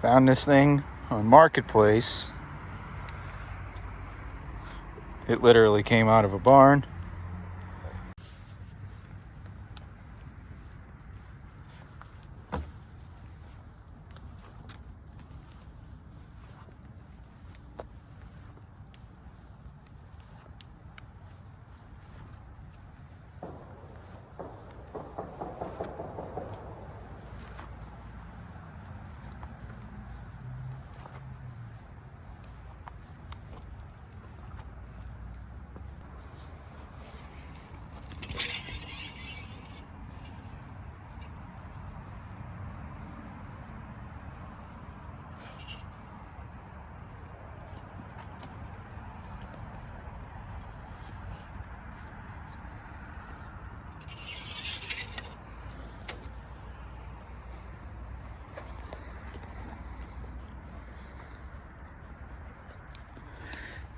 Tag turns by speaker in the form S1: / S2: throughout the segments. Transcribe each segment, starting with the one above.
S1: Found this thing on Marketplace. It literally came out of a barn.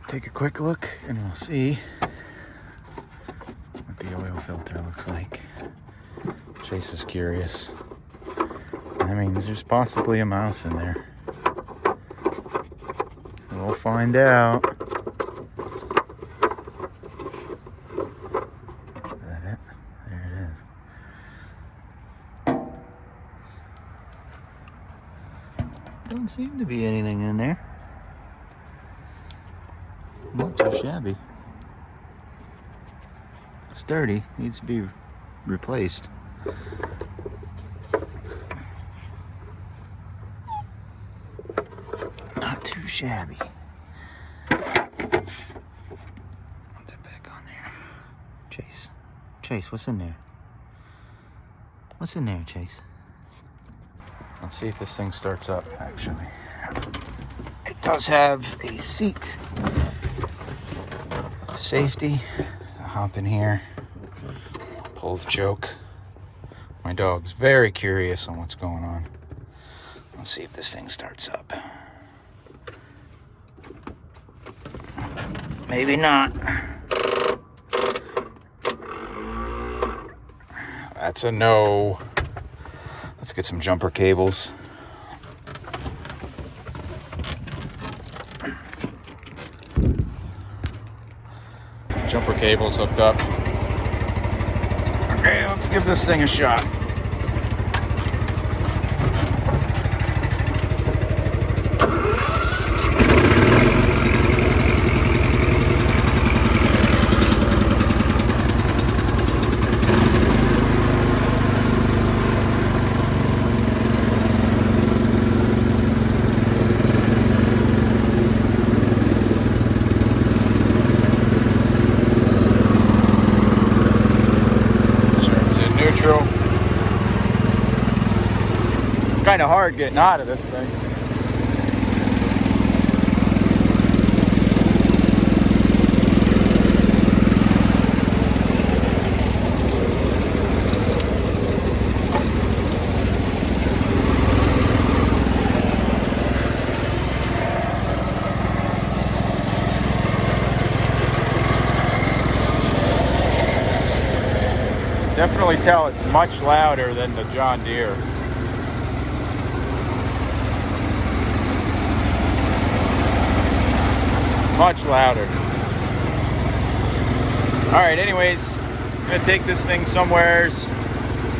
S1: Take a quick look and we'll see what the oil filter looks like. Chase is curious. That means there's possibly a mouse in there. We'll find out. Is that it? There it is. Don't seem to be anything in there. Not too shabby. Sturdy, needs to be replaced. Not too shabby. Put that back on there. Chase. Chase, what's in there? What's in there, Chase? Let's see if this thing starts up, actually. It does have a seat. Safety. I'll hop in here, pull the choke. My dog's very curious on what's going on. Let's see if this thing starts up. Maybe not. That's a no. Let's get some jumper cables. Jumper cables hooked up. Okay, let's give this thing a shot. Kind of hard getting out of this thing. Definitely tell it's much louder than the John Deere. Much louder. All right, anyways, I'm gonna take this thing somewheres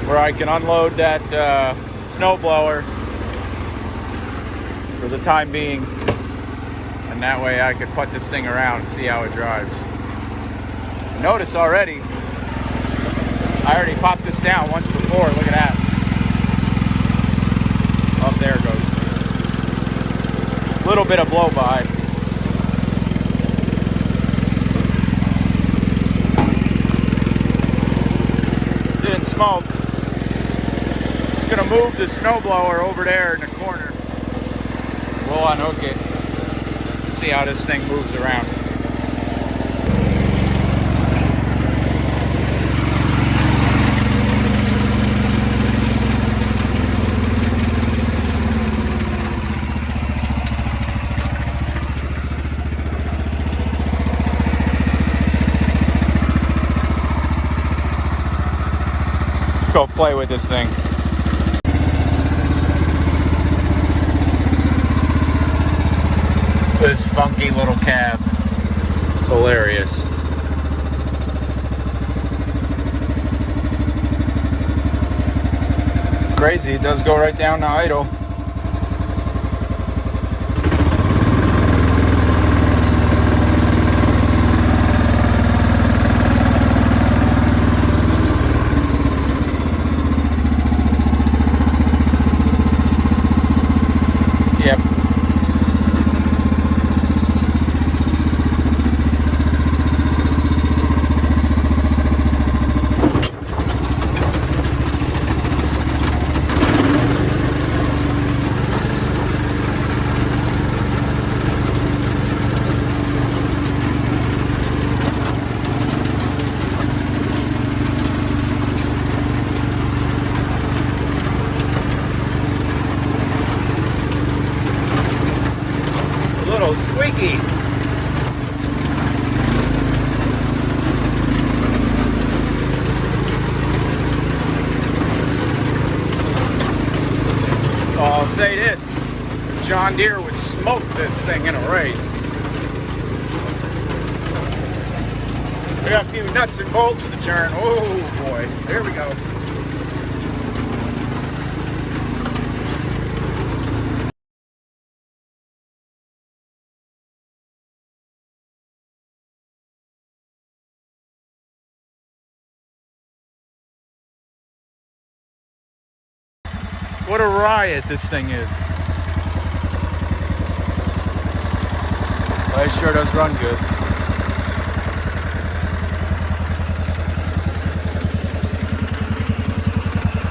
S1: where I can unload that snow blower for the time being, and that way I could put this thing around and see how it drives. Notice already, I already popped this down once before. Look at that. Up there it goes. A little bit of blow by. Smoke. Just gonna move the snowblower over there in the corner. We'll unhook it. See how this thing moves around. Go play with this thing. This funky little cab. It's hilarious. Crazy, it does go right down to idle. Yep. A little squeaky. I'll say this, John Deere would smoke this thing in a race. We got a few nuts and bolts to turn. Oh boy, there we go. What a riot this thing is. But it sure does run good.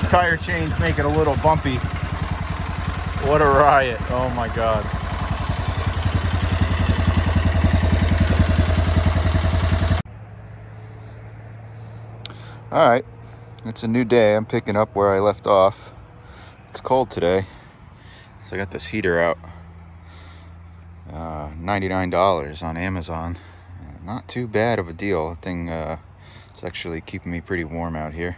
S1: Tire chains make it a little bumpy. What a riot. Oh my God. All right, it's a new day. I'm picking up where I left off. It's cold today, so I got this heater out. $99 on Amazon. Not too bad of a deal. The thing, it's actually keeping me pretty warm out here.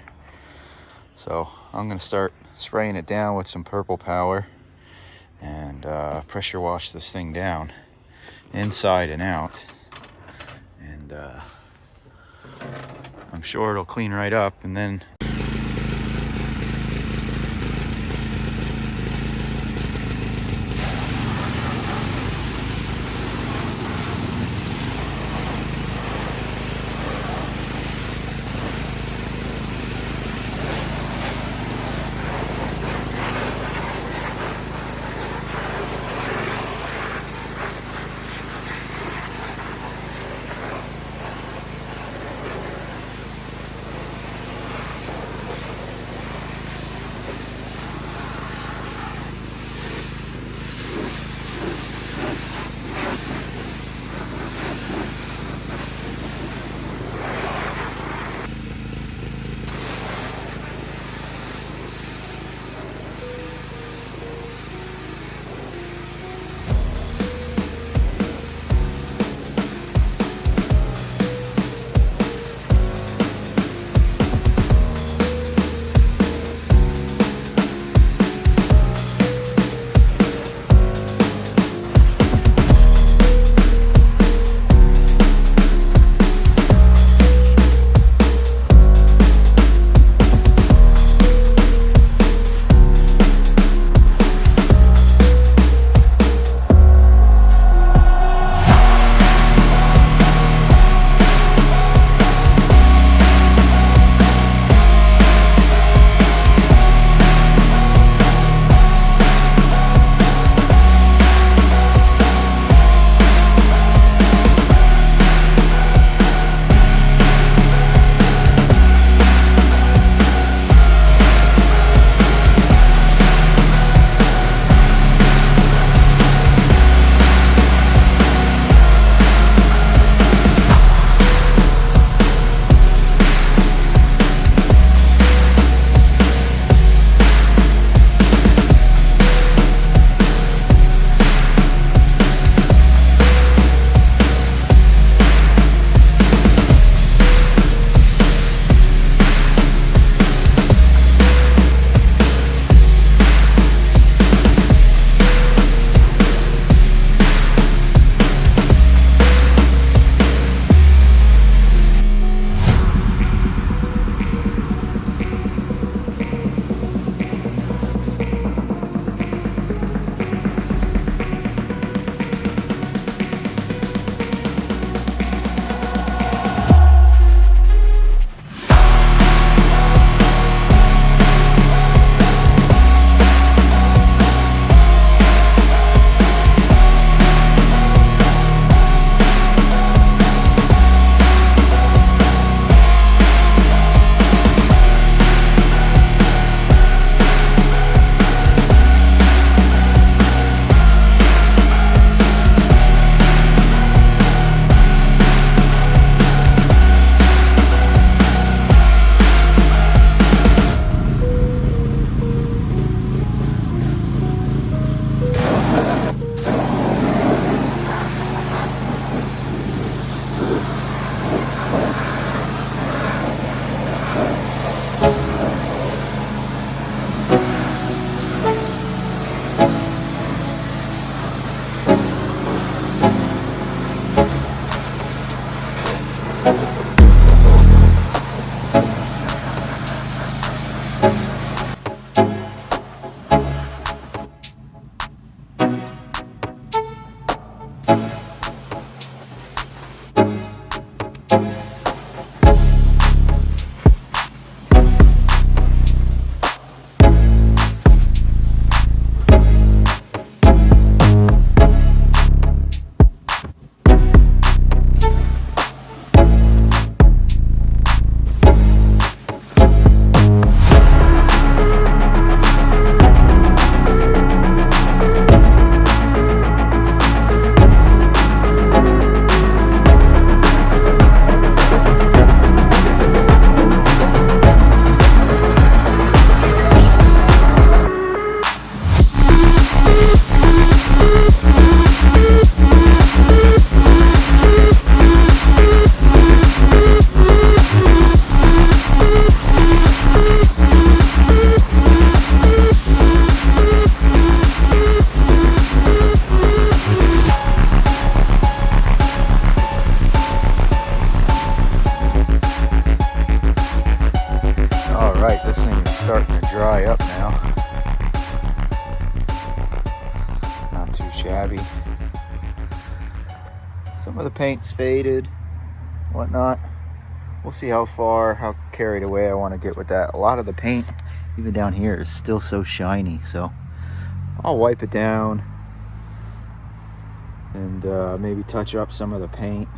S1: So I'm gonna start spraying it down with some Purple Power and pressure wash this thing down inside and out. And I'm sure it'll clean right up, and then like this thing is starting to dry up now. Not too shabby. Some of the paint's faded, whatnot. We'll see how carried away I want to get with that. A lot of the paint, even down here, is still so shiny, so I'll wipe it down and maybe touch up some of the paint.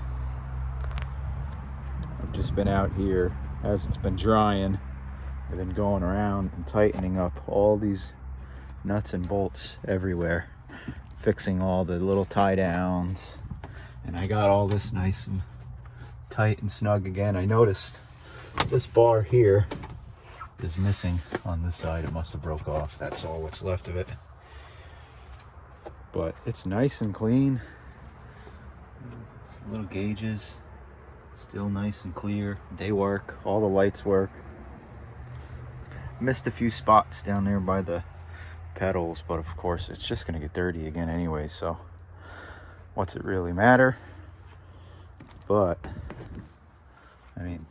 S1: I've just been out here as it's been drying. I've been going around and tightening up all these nuts and bolts everywhere, fixing all the little tie downs, and I got all this nice and tight and snug again. I noticed this bar here is missing on this side. It must have broke off. That's all what's left of it, but it's nice and clean. Little gauges still nice and clear. They work. All the lights work. Missed a few spots down there by the pedals, but of course it's just going to get dirty again anyway, so what's it really matter? But I mean,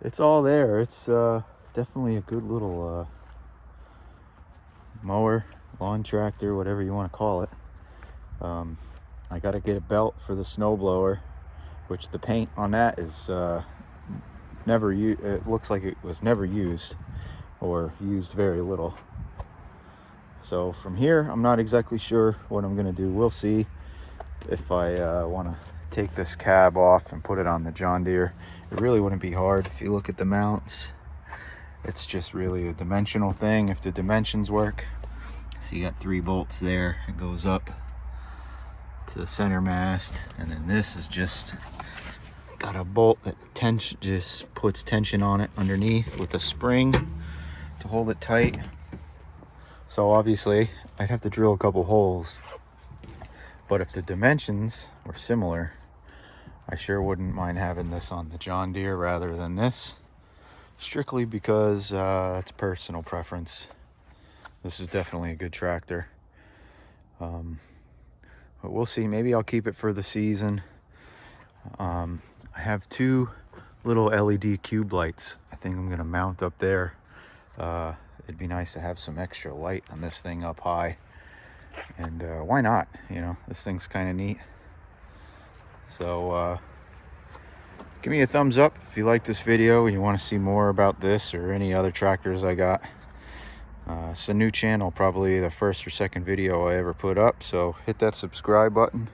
S1: it's all there. It's definitely a good little mower, lawn tractor, whatever you want to call it. I got to get a belt for the snowblower, which the paint on that is never used. It looks like it was never used, or used very little. So from here, I'm not exactly sure what I'm gonna do. We'll see if I want to take this cab off and put it on the John Deere. It really wouldn't be hard. If you look at the mounts, it's just really a dimensional thing. If the dimensions work, so you got 3 bolts there. It goes up to the center mast, and then this is just got a bolt that just puts tension on it underneath with a spring to hold it tight. So obviously I'd have to drill a couple holes, but if the dimensions were similar, I sure wouldn't mind having this on the John Deere rather than this, strictly because it's personal preference. This is definitely a good tractor. But we'll see. Maybe I'll keep it for the season. I have 2 little LED cube lights. I think I'm gonna mount up there. It'd be nice to have some extra light on this thing up high. And why not? You know, this thing's kind of neat. So give me a thumbs up if you like this video and you want to see more about this or any other tractors I got. It's a new channel, probably the first or second video I ever put up, so hit that subscribe button.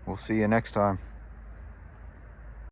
S1: We'll see you next time.